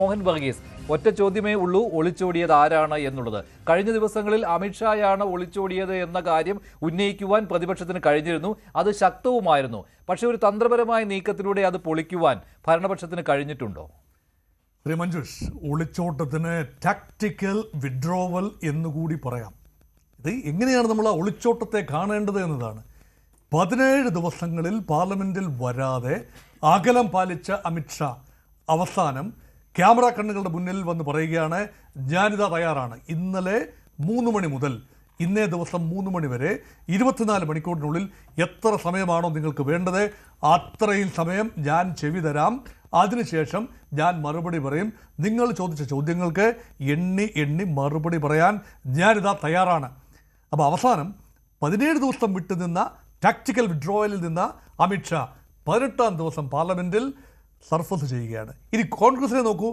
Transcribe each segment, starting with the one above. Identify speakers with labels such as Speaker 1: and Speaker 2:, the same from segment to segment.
Speaker 1: മോഹൻ വർഗീസ് ഒറ്റ ചോദ്യമേ ഉള്ളൂ, ഒളിച്ചോടിയത് ആരാണ് എന്നുള്ളത്. കഴിഞ്ഞ ദിവസങ്ങളിൽ അമിത്ഷായാണ് ഒളിച്ചോടിയത് എന്ന കാര്യം ഉന്നയിക്കുവാൻ പ്രതിപക്ഷത്തിന് കഴിഞ്ഞിരുന്നു, അത് ശക്തവുമായിരുന്നു. പക്ഷേ ഒരു തന്ത്രപരമായ നീക്കത്തിലൂടെ അത് പൊളിക്കുവാൻ ഭരണപക്ഷത്തിന് കഴിഞ്ഞിട്ടുണ്ടോ?
Speaker 2: ശ്രീ മഞ്ജുഷ്, ഒളിച്ചോട്ടത്തിന് ടാക്ടിക്കൽ വിഡ്രോവൽ എന്നുകൂടി പറയാം. ഇത് എങ്ങനെയാണ് നമ്മൾ ആ ഒളിച്ചോട്ടത്തെ കാണേണ്ടത് എന്നതാണ്. 17 ദിവസങ്ങളിൽ പാർലമെന്റിൽ വരാതെ അകലം പാലിച്ച അമിത്ഷാ അവസാനം ക്യാമറ കണ്ണുകളുടെ മുന്നിൽ വന്ന് പറയുകയാണ്, ഞാനിതാ തയ്യാറാണ്. ഇന്നലെ 3 മണി മുതൽ ഇന്നേ ദിവസം 3 മണി വരെ 24 മണിക്കൂറിനുള്ളിൽ എത്ര സമയമാണോ നിങ്ങൾക്ക് വേണ്ടത് അത്രയും സമയം ഞാൻ ചെവി തരാം, അതിനുശേഷം ഞാൻ മറുപടി പറയും. നിങ്ങൾ ചോദിച്ച ചോദ്യങ്ങൾക്ക് എണ്ണി മറുപടി പറയാൻ ഞാനിതാ തയ്യാറാണ്. അപ്പോൾ അവസാനം 17 ദിവസം വിട്ടുനിന്ന ടാക്ടിക്കൽ വിഡ്രോവലിൽ നിന്ന അമിത്ഷാ 18ാം ദിവസം പാർലമെന്റിൽ സർഫസ് ചെയ്യുകയാണ്. ഇനി കോൺഗ്രസിനെ നോക്കൂ,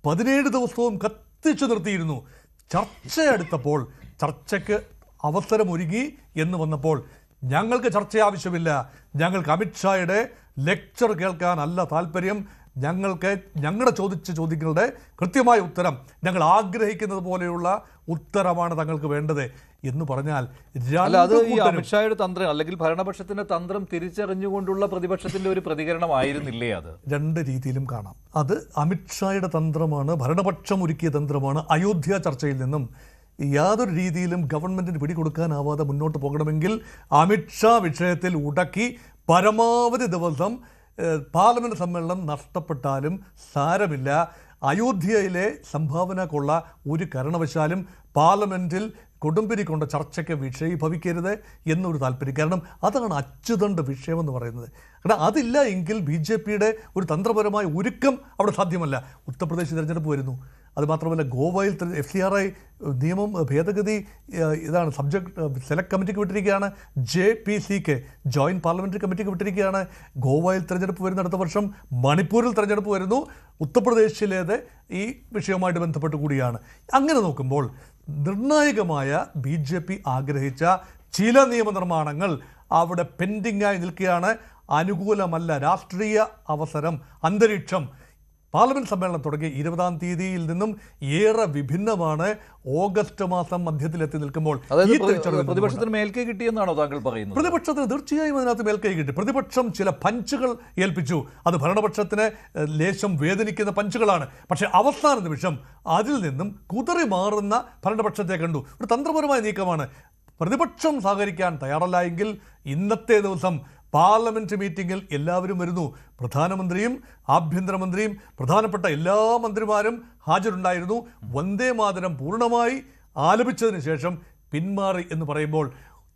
Speaker 2: 17 ദിവസവും കത്തിച്ചു നിർത്തിയിരുന്നു. ചർച്ചയെടുത്തപ്പോൾ ചർച്ചയ്ക്ക് അവസരമൊരുങ്ങി എന്ന് വന്നപ്പോൾ ഞങ്ങൾക്ക് ചർച്ച ആവശ്യമില്ല, ഞങ്ങൾക്ക് അമിത്ഷായുടെ ലെക്ചർ കേൾക്കാനല്ല താല്പര്യം, ഞങ്ങൾക്ക് ഞങ്ങളുടെ ചോദിച്ച ചോദ്യങ്ങളുടെ കൃത്യമായ ഉത്തരം, ഞങ്ങൾ ആഗ്രഹിക്കുന്നത് പോലെയുള്ള ഉത്തരമാണ് തങ്ങൾക്ക് വേണ്ടത് എന്ന് പറഞ്ഞാൽ
Speaker 1: അത് ഈ അമിത്ഷായുടെ തന്ത്രം അല്ലെങ്കിൽ ഭരണപക്ഷത്തിന്റെ തന്ത്രം തിരിച്ചറിഞ്ഞുകൊണ്ടുള്ള പ്രതിപക്ഷത്തിന്റെ ഒരു പ്രതികരണമായിരുന്നില്ലേ? അത് രണ്ട്
Speaker 2: രീതിയിലും കാണാം. അത് അമിത്ഷായുടെ തന്ത്രമാണ്, ഭരണപക്ഷം ഒരുക്കിയ തന്ത്രമാണ്. അയോധ്യ ചർച്ചയിൽ നിന്നും യാതൊരു രീതിയിലും ഗവൺമെന്റിന് പിടികൊടുക്കാനാവാതെ മുന്നോട്ട് പോകണമെങ്കിൽ അമിത്ഷാ വിഷയത്തിൽ ഉടക്കി പരമാവധി ദിവസം പാർലമെന്റ് സമ്മേളനം നഷ്ടപ്പെട്ടാലും സാരമില്ല, അയോധ്യയിലെ സംഭാവന കൊള്ള ഒരു കാരണവശാലും പാർലമെന്റിൽ കൊടുമ്പിരി കൊണ്ട ചർച്ചയ്ക്ക് വിഷയീഭവിക്കരുത് എന്നൊരു താല്പര്യം. കാരണം അതാണ് അച്ചുതണ്ട് വിഷയമെന്ന് പറയുന്നത്. കാരണം അതില്ല എങ്കിൽ BJPയുടെ ഒരു തന്ത്രപരമായ ഒരുക്കം അവിടെ സാധ്യമല്ല. ഉത്തർപ്രദേശ് തിരഞ്ഞെടുപ്പ് വരുന്നു, അതുമാത്രമല്ല ഗോവയിൽ FCRI നിയമം ഭേദഗതി ഇതാണ് സബ്ജക്ട് സെലക്ട് കമ്മിറ്റിക്ക് വിട്ടിരിക്കുകയാണ്, JPCക്ക് ജോയിൻറ്റ് പാർലമെൻ്ററി കമ്മിറ്റിക്ക് വിട്ടിരിക്കുകയാണ്. ഗോവയിൽ തിരഞ്ഞെടുപ്പ് വരുന്ന അടുത്ത വർഷം, മണിപ്പൂരിൽ തിരഞ്ഞെടുപ്പ് വരുന്നു, ഉത്തർപ്രദേശിലേത് ഈ വിഷയവുമായിട്ട് ബന്ധപ്പെട്ട് കൂടിയാണ്. അങ്ങനെ നോക്കുമ്പോൾ നിർണായകമായ BJP ആഗ്രഹിച്ച ചില നിയമനിർമ്മാണങ്ങൾ അവിടെ പെൻഡിങ്ങായി നിൽക്കുകയാണ്. അനുകൂലമല്ല രാഷ്ട്രീയ അവസരം, അന്തരീക്ഷം പാർലമെന്റ് സമ്മേളനം തുടങ്ങി 20-ാം തീയതിയിൽ നിന്നും ഏറെ വിഭിന്നമാണ്. ഓഗസ്റ്റ് മാസം മധ്യത്തിലെത്തി നിൽക്കുമ്പോൾ
Speaker 1: പ്രതിപക്ഷത്തിന് മേൽക്കൈ കിട്ടിയെന്നാണോ താങ്കൾ പറയുന്നത്?
Speaker 2: പ്രതിപക്ഷത്തിന് തീർച്ചയായും അതിനകത്ത് മേൽക്കൈ കിട്ടി. പ്രതിപക്ഷം ചില പഞ്ചുകൾ ഏൽപ്പിച്ചു, അത് ഭരണപക്ഷത്തിന് ലേശം വേദനിക്കുന്ന പഞ്ചുകളാണ്. പക്ഷേ അവസാന നിമിഷം അതിൽ നിന്നും കുതറി മാറുന്ന ഭരണപക്ഷത്തെ കണ്ടു. ഒരു തന്ത്രപരമായ നീക്കമാണ്. പ്രതിപക്ഷം സഹകരിക്കാൻ തയ്യാറല്ല എങ്കിൽ ഇന്നത്തെ ദിവസം പാർലമെന്റ് മീറ്റിംഗിൽ എല്ലാവരും വരുന്നു. പ്രധാനമന്ത്രിയും ആഭ്യന്തരമന്ത്രിയും പ്രധാനപ്പെട്ട എല്ലാ മന്ത്രിമാരും ഹാജരുണ്ടായിരുന്നു. വന്ദേ മാതരം പൂർണ്ണമായി ആലപിച്ചതിന് ശേഷം പിന്മാറി എന്ന് പറയുമ്പോൾ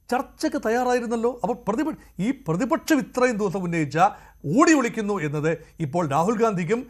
Speaker 2: ചർച്ചയ്ക്ക് തയ്യാറായിരുന്നല്ലോ. അപ്പോൾ പ്രതിപക്ഷം ഇത്രയും ദിവസം ഉന്നയിച്ച ഓടി ഒളിക്കുന്നു എന്നത് ഇപ്പോൾ രാഹുൽ ഗാന്ധിക്കും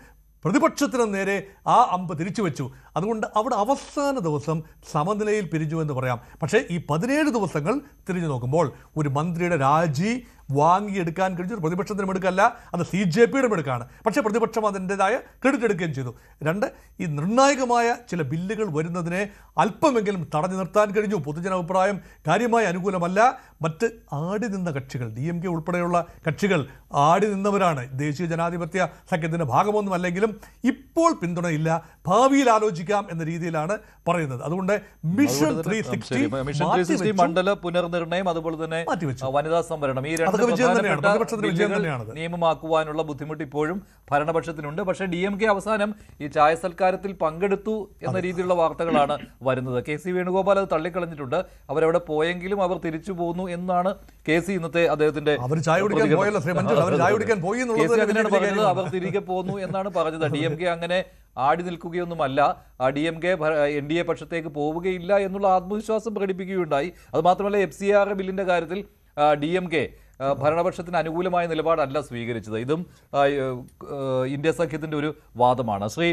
Speaker 2: പ്രതിപക്ഷത്തിന് നേരെ ആ അമ്പ് തിരിച്ചു വെച്ചു. അതുകൊണ്ട് അവിടെ അവസാന ദിവസം സമനിലയിൽ പിരിഞ്ഞു എന്ന് പറയാം. പക്ഷേ ഈ 17 ദിവസങ്ങൾ തിരിഞ്ഞു നോക്കുമ്പോൾ ഒരു മന്ത്രിയുടെ രാജി വാങ്ങിയെടുക്കാൻ കഴിഞ്ഞു. പ്രതിപക്ഷത്തിനും എടുക്കല്ല, അത് CJPയുടെ എടുക്കാണ്. പക്ഷേ പ്രതിപക്ഷം അതിൻ്റെതായ ക്രെഡിറ്റ് എടുക്കുകയും ചെയ്തു. 2, ഈ നിർണായകമായ ചില ബില്ലുകൾ വരുന്നതിനെ അല്പമെങ്കിലും തടഞ്ഞു നിർത്താൻ കഴിഞ്ഞു. പൊതുജനാഭിപ്രായം കാര്യമായി അനുകൂലമല്ല. മറ്റ് ആടി നിന്ന കക്ഷികൾ, DMK ഉൾപ്പെടെയുള്ള കക്ഷികൾ ആടി നിന്നവരാണ്. ദേശീയ ജനാധിപത്യ സഖ്യത്തിൻ്റെ ഭാഗമൊന്നുമല്ലെങ്കിലും ഇപ്പോൾ പിന്തുണയില്ല, ഭാവിയിൽ ആലോചിക്കാം എന്ന രീതിയിലാണ് പറയുന്നത്. അതുകൊണ്ട് മിഷൻ 360
Speaker 1: മണ്ഡല പുനർനിർണയം, അതുപോലെ തന്നെ വനിതാ സംവരണം, ഈ നിയമമാക്കുവാനുള്ള ബുദ്ധിമുട്ട് ഇപ്പോഴും ഭരണപക്ഷത്തിനുണ്ട്. പക്ഷേ DMK അവസാനം ഈ ചായ സൽക്കാരത്തിൽ പങ്കെടുത്തു എന്ന രീതിയിലുള്ള വാർത്തകളാണ് വരുന്നത്. KC വേണുഗോപാൽ അത് തള്ളിക്കളഞ്ഞിട്ടുണ്ട്. അവരവിടെ പോയെങ്കിലും അവർ തിരിച്ചു പോന്നു എന്നാണ് KC ഇന്നത്തെ അദ്ദേഹത്തിന്റെ
Speaker 2: അവർ
Speaker 1: തിരികെ പോന്നു എന്നാണ് പറഞ്ഞത്. DMK അങ്ങനെ ആടി നിൽക്കുകയൊന്നുമല്ല. DMK NDA പക്ഷത്തേക്ക് പോവുകയില്ല എന്നുള്ള ആത്മവിശ്വാസം പ്രകടിപ്പിക്കുകയുണ്ടായി. അതുമാത്രമല്ല FCR ബില്ലിന്റെ കാര്യത്തിൽ DMK ഭരണപക്ഷത്തിന് അനുകൂലമായ നിലപാടല്ല സ്വീകരിച്ചത്. ഇതും ഇന്ത്യ സഖ്യത്തിന്റെ ഒരു വാദമാണ്. ശ്രീ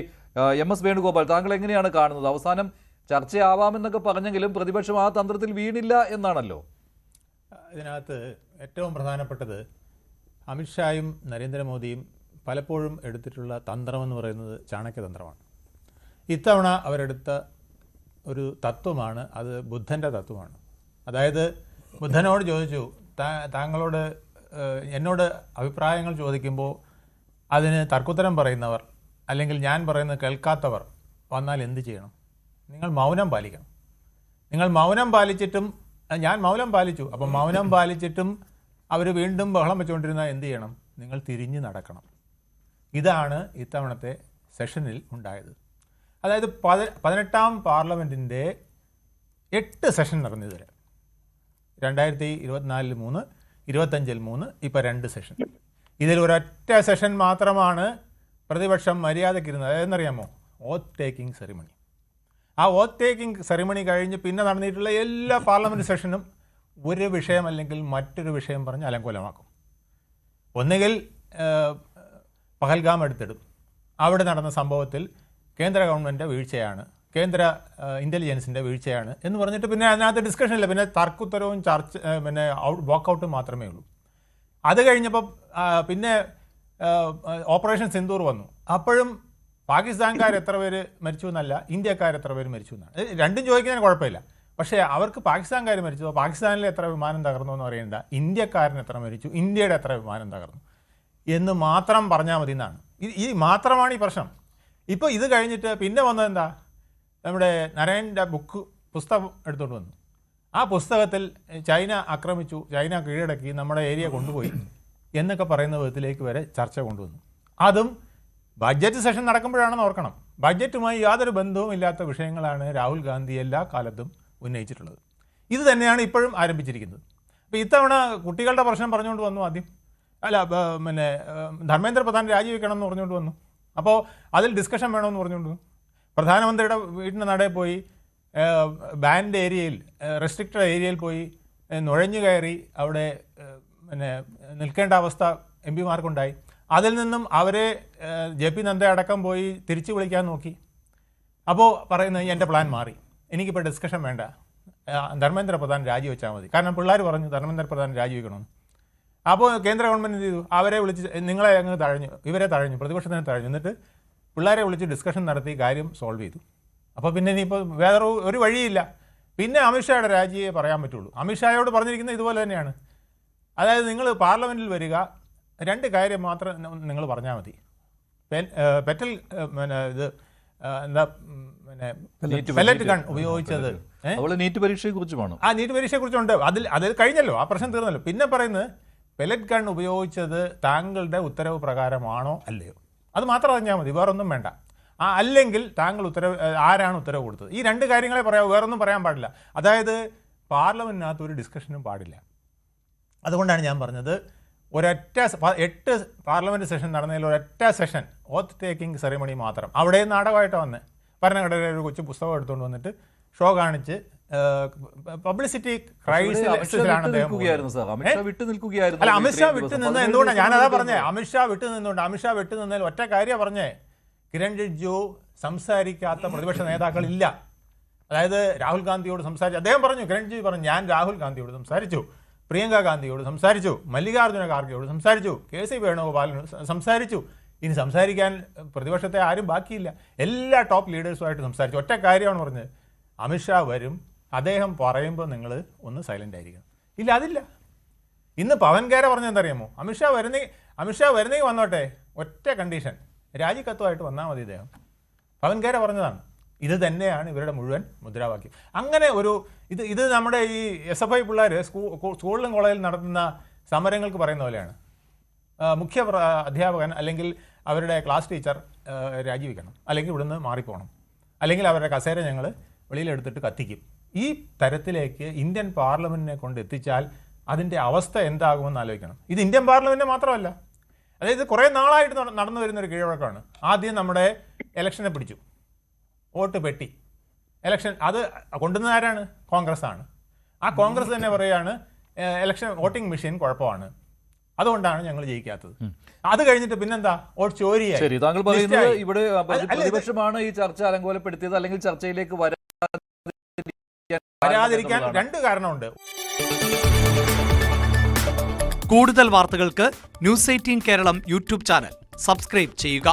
Speaker 1: MS വേണുഗോപാൽ, താങ്കൾ എങ്ങനെയാണ് കാണുന്നത്? അവസാനം ചർച്ചയാവാമെന്നൊക്കെ പറഞ്ഞെങ്കിലും പ്രതിപക്ഷം ആ തന്ത്രത്തിൽ വീണില്ല എന്നാണല്ലോ.
Speaker 3: ഇതിനകത്ത് ഏറ്റവും പ്രധാനപ്പെട്ടത് അമിത്ഷായും നരേന്ദ്രമോദിയും പലപ്പോഴും എടുത്തിട്ടുള്ള തന്ത്രമെന്ന് പറയുന്നത് ചാണക്യതന്ത്രമാണ്. ഇത്തവണ അവരെടുത്ത ഒരു തത്വമാണ്, അത് ബുദ്ധൻ്റെ തത്വമാണ്. അതായത് ബുദ്ധനോട് ചോദിച്ചു, എന്നോട് അഭിപ്രായങ്ങൾ ചോദിക്കുമ്പോൾ അതിന് തർക്കുത്തരം പറയുന്നവർ അല്ലെങ്കിൽ ഞാൻ പറയുന്നത് കേൾക്കാത്തവർ വന്നാൽ എന്ത് ചെയ്യണം? നിങ്ങൾ മൗനം പാലിക്കണം. നിങ്ങൾ മൗനം പാലിച്ചിട്ടും, ഞാൻ മൗനം പാലിച്ചു, അപ്പം മൗനം പാലിച്ചിട്ടും അവർ വീണ്ടും ബഹളം വെച്ചുകൊണ്ടിരുന്നാൽ എന്ത് ചെയ്യണം? നിങ്ങൾ തിരിഞ്ഞു നടക്കണം. ഇതാണ് ഇത്തവണത്തെ സെഷനിൽ ഉണ്ടായത്. അതായത് 18ാം പാർലമെൻറ്റിൻ്റെ 8 സെഷൻ നടന്നു ഇതുവരെ. 2024 3, 25 3, ഇപ്പോൾ 2 സെഷൻ. ഇതിൽ ഒരൊറ്റ സെഷൻ മാത്രമാണ് പ്രതിപക്ഷം മര്യാദയ്ക്കിരുന്നത്. അതെന്നറിയാമോ? ഓത്ത് ടേക്കിംഗ് സെറിമണി. ആ ഓത്ത് ടേക്കിംഗ് സെറിമണി കഴിഞ്ഞ് പിന്നെ നടന്നിട്ടുള്ള എല്ലാ പാർലമെൻറ്റ് സെഷനും ഒരു വിഷയം അല്ലെങ്കിൽ മറ്റൊരു വിഷയം പറഞ്ഞ് അലങ്കോലമാക്കും. ഒന്നുകിൽ പഹൽഗാം എടുത്തിടും, അവിടെ നടന്ന സംഭവത്തിൽ കേന്ദ്ര ഗവൺമെൻറ് വീഴ്ചയാണ്, കേന്ദ്ര ഇൻ്റലിജൻസിൻ്റെ വീഴ്ചയാണ് എന്ന് പറഞ്ഞിട്ട് പിന്നെ അതിനകത്ത് ഡിസ്കഷൻ ഇല്ല, പിന്നെ തർക്കുത്തരവും ചർച്ച പിന്നെ വാക്കൗട്ടും മാത്രമേ ഉള്ളൂ. അത് കഴിഞ്ഞപ്പോൾ പിന്നെ ഓപ്പറേഷൻ സിന്ദൂർ വന്നു. അപ്പോഴും പാകിസ്ഥാൻകാർ എത്ര പേര് മരിച്ചു എന്നല്ല, ഇന്ത്യക്കാർ എത്ര പേര് മരിച്ചു എന്നാണ്. രണ്ടും ചോദിക്കുന്നതിന് കുഴപ്പമില്ല. പക്ഷേ അവർക്ക് പാകിസ്ഥാൻകാർ മരിച്ചതോ പാകിസ്ഥാനിൽ എത്ര വിമാനം തകർന്നു എന്ന് പറയേണ്ട, ഇന്ത്യക്കാരന് എത്ര മരിച്ചു, ഇന്ത്യയുടെ എത്ര വിമാനം തകർന്നു എന്ന് മാത്രം പറഞ്ഞാൽ മതി എന്നാണ്. ഈ മാത്രമാണ് ഈ പ്രശ്നം. ഇപ്പോൾ ഇത് കഴിഞ്ഞിട്ട് പിന്നെ വന്നത് എന്താ? നമ്മുടെ നരേൻ്റെ പുസ്തകം എടുത്തുകൊണ്ട് വന്നു. ആ പുസ്തകത്തിൽ ചൈന ആക്രമിച്ചു, ചൈന കീഴടക്കി, നമ്മുടെ ഏരിയ കൊണ്ടുപോയി എന്നൊക്കെ പറയുന്ന വിധത്തിലേക്ക് വരെ ചർച്ച കൊണ്ടുവന്നു. അതും ബഡ്ജറ്റ് സെഷൻ നടക്കുമ്പോഴാണെന്ന് ഓർക്കണം. ബഡ്ജറ്റുമായി യാതൊരു ബന്ധവും ഇല്ലാത്ത വിഷയങ്ങളാണ് രാഹുൽ ഗാന്ധി എല്ലാ കാലത്തും ഉന്നയിച്ചിട്ടുള്ളത്. ഇത് തന്നെയാണ് ഇപ്പോഴും ആരംഭിച്ചിരിക്കുന്നത്. അപ്പോൾ ഇത്തവണ കുട്ടികളുടെ പ്രശ്നം പറഞ്ഞുകൊണ്ട് വന്നു ആദ്യം. അല്ല പിന്നെ ധർമ്മേന്ദ്ര പ്രധാൻ രാജിവെക്കണം എന്ന് പറഞ്ഞുകൊണ്ട് വന്നു. അപ്പോൾ അതിൽ ഡിസ്കഷൻ വേണമെന്ന് പറഞ്ഞുകൊണ്ട് വന്നു. പ്രധാനമന്ത്രിയുടെ വീടിൻ്റെ നടയിൽ പോയി ബാൻഡ് ഏരിയയിൽ, റെസ്ട്രിക്റ്റഡ് ഏരിയയിൽ പോയി നുഴഞ്ഞു കയറി അവിടെ പിന്നെ നിൽക്കേണ്ട അവസ്ഥ എം പിമാർക്കുണ്ടായി. അതിൽ നിന്നും അവരെ JP നദ്ദ അടക്കം പോയി തിരിച്ചു വിളിക്കാൻ നോക്കി. അപ്പോൾ പറയുന്നത് എൻ്റെ പ്ലാൻ മാറി, എനിക്കിപ്പോൾ ഡിസ്കഷൻ വേണ്ട, ധർമ്മേന്ദ്ര പ്രധാൻ രാജിവെച്ചാൽ മതി. കാരണം പിള്ളേർ പറഞ്ഞു ധർമ്മേന്ദ്ര പ്രധാൻ രാജിവെക്കണമെന്ന്. അപ്പോൾ കേന്ദ്ര ഗവൺമെൻറ് എന്ത് ചെയ്തു? അവരെ വിളിച്ച് നിങ്ങളെ അങ്ങ് തഴഞ്ഞു, ഇവരെ തഴഞ്ഞു, പ്രതിപക്ഷത്തിനെ തഴഞ്ഞു. എന്നിട്ട് പിള്ളേരെ വിളിച്ച് ഡിസ്കഷൻ നടത്തി കാര്യം സോൾവ് ചെയ്തു. അപ്പോൾ പിന്നെ ഇനിയിപ്പോൾ വേറെ ഒരു വഴിയില്ല. പിന്നെ അമിത്ഷായുടെ രാജിയെ പറയാൻ പറ്റുള്ളൂ. അമിത്ഷായോട് പറഞ്ഞിരിക്കുന്നത് ഇതുപോലെ തന്നെയാണ്. അതായത് നിങ്ങൾ പാർലമെൻറ്റിൽ വരിക, 2 കാര്യം മാത്രം നിങ്ങൾ പറഞ്ഞാൽ മതി. പെറ്റൽ പിന്നെ ഇത് എന്താ പിന്നെ പെല്ലറ്റ് ഗൺ ഉപയോഗിച്ചത്,
Speaker 1: നീറ്റ് പരീക്ഷയെക്കുറിച്ചുമാണ്.
Speaker 3: ആ നീറ്റ് പരീക്ഷയെക്കുറിച്ചുണ്ട്. അതിൽ കഴിഞ്ഞല്ലോ, ആ പ്രശ്നം തീർന്നല്ലോ. പിന്നെ പറയുന്നത് പെല്ലറ്റ് ഗൺ ഉപയോഗിച്ചത് താങ്കളുടെ ഉത്തരവ് പ്രകാരമാണോ അല്ലയോ, അത് മാത്രം അറിഞ്ഞാൽ മതി, വേറൊന്നും വേണ്ട. അല്ലെങ്കിൽ താങ്കൾ ആരാണ് ഉത്തരവ് കൊടുത്തത്, ഈ 2 കാര്യങ്ങളെ പറയാവൂ, വേറൊന്നും പറയാൻ പാടില്ല. അതായത് പാർലമെൻറ്റിനകത്ത് ഒരു ഡിസ്കഷനും പാടില്ല. അതുകൊണ്ടാണ് ഞാൻ പറഞ്ഞത് ഒരൊറ്റ 8 പാർലമെൻറ്റ് സെഷൻ നടന്നതിൽ ഒരൊറ്റ സെഷൻ ഓത്ത് ടേക്കിംഗ് സെറിമണി മാത്രം. അവിടെ നാടകമായിട്ടാണ് വന്നത്. ഭരണഘടനയുടെ ഒരു കൊച്ചു പുസ്തകം എടുത്തുകൊണ്ട് വന്നിട്ട് ഷോ കാണിച്ച് പബ്ലിസിറ്റി ക്രൈസിലാണ് അദ്ദേഹം. അല്ല, അമിത്ഷാ വിട്ടു നിന്ന് എന്തുകൊണ്ടാണ് ഞാനതാ പറഞ്ഞേ? അമിത്ഷാ വിട്ടു നിന്നുകൊണ്ട്, അമിത്ഷാ വിട്ടു നിന്നതിൽ ഒറ്റ കാര്യമാണ് പറഞ്ഞേ, കിരൺ റിജിജു സംസാരിക്കാത്ത പ്രതിപക്ഷ നേതാക്കളില്ല. അതായത് രാഹുൽ ഗാന്ധിയോട് സംസാരിച്ചു, അദ്ദേഹം പറഞ്ഞു, കിരൺ റിജിജു പറഞ്ഞു, ഞാൻ രാഹുൽ ഗാന്ധിയോട് സംസാരിച്ചു, പ്രിയങ്ക ഗാന്ധിയോട് സംസാരിച്ചു, മല്ലികാർജ്ജുന ഖാർഗെയോട് സംസാരിച്ചു, KC വേണുഗോപാലിനോട് സംസാരിച്ചു. ഇനി സംസാരിക്കാൻ പ്രതിപക്ഷത്തെ ആരും ബാക്കിയില്ല. എല്ലാ ടോപ്പ് ലീഡേഴ്സുമായിട്ട് സംസാരിച്ചു. ഒറ്റ കാര്യമാണ് പറഞ്ഞത്, അമിത്ഷാ വരും, അദ്ദേഹം പറയുമ്പോൾ നിങ്ങൾ ഒന്ന് സൈലൻ്റ് ആയിരിക്കണം. ഇല്ല, അതില്ല. ഇന്ന് പവൻ ഖേര പറഞ്ഞെന്തറിയാമോ? അമിത്ഷാ വരുന്നെങ്കിൽ വന്നോട്ടെ, ഒറ്റ കണ്ടീഷൻ, രാജിക്കത്തുമായിട്ട് വന്നാൽ മതി അദ്ദേഹം. പവൻ ഖേര പറഞ്ഞതാണ്. ഇത് തന്നെയാണ് ഇവരുടെ മുഴുവൻ മുദ്രാവാക്യം. അങ്ങനെ ഒരു ഇത് നമ്മുടെ ഈ SFI പിള്ളേർ സ്കൂളിലും കോളേജിലും നടത്തുന്ന സമരങ്ങൾക്ക് പറയുന്ന പോലെയാണ്. മുഖ്യ അധ്യാപകൻ അല്ലെങ്കിൽ അവരുടെ ക്ലാസ് ടീച്ചർ രാജിവെക്കണം, അല്ലെങ്കിൽ ഇവിടുന്ന് മാറിപ്പോകണം, അല്ലെങ്കിൽ അവരുടെ കസേര ഞങ്ങൾ വെളിയിലെടുത്തിട്ട് കത്തിക്കും. ഈ തരത്തിലേക്ക് ഇന്ത്യൻ പാർലമെൻറ്റിനെ കൊണ്ട് എത്തിച്ചാൽ അതിൻ്റെ അവസ്ഥ എന്താകുമെന്ന് ആലോചിക്കണം. ഇത് ഇന്ത്യൻ പാർലമെൻറ്റ് മാത്രമല്ല, അതായത് കുറേ നാളായിട്ട് നടന്നു വരുന്നൊരു കീഴ്വഴക്കമാണ്. ആദ്യം നമ്മുടെ ഇലക്ഷനെ പിടിച്ചു, വോട്ട് പെട്ടി ഇലക്ഷൻ, അത് കൊണ്ടുവന്നത് ആരാണ്? കോൺഗ്രസ് ആണ്. ആ കോൺഗ്രസ് തന്നെ പറയുകയാണ് ഇലക്ഷൻ വോട്ടിംഗ് മെഷീൻ കുഴപ്പമാണ്, അതുകൊണ്ടാണ് ഞങ്ങൾ ജയിക്കാത്തത്. അത് കഴിഞ്ഞിട്ട് പിന്നെന്താ? വോട്ട് ചോരിയായി.
Speaker 1: ശരി, താങ്കൾ പറയുന്നത് ഇവിടെ പ്രതിപക്ഷമാണ് ഈ ചർച്ച അലങ്കോലപ്പെടുത്തിയത്, അല്ലെങ്കിൽ ചർച്ചയിലേക്ക്
Speaker 3: വരാതിരിക്കാൻ 2 കാരണമുണ്ട്.
Speaker 4: കൂടുതൽ വാർത്തകൾക്ക് news 18 Keralam YouTube channel subscribe ചെയ്യുക.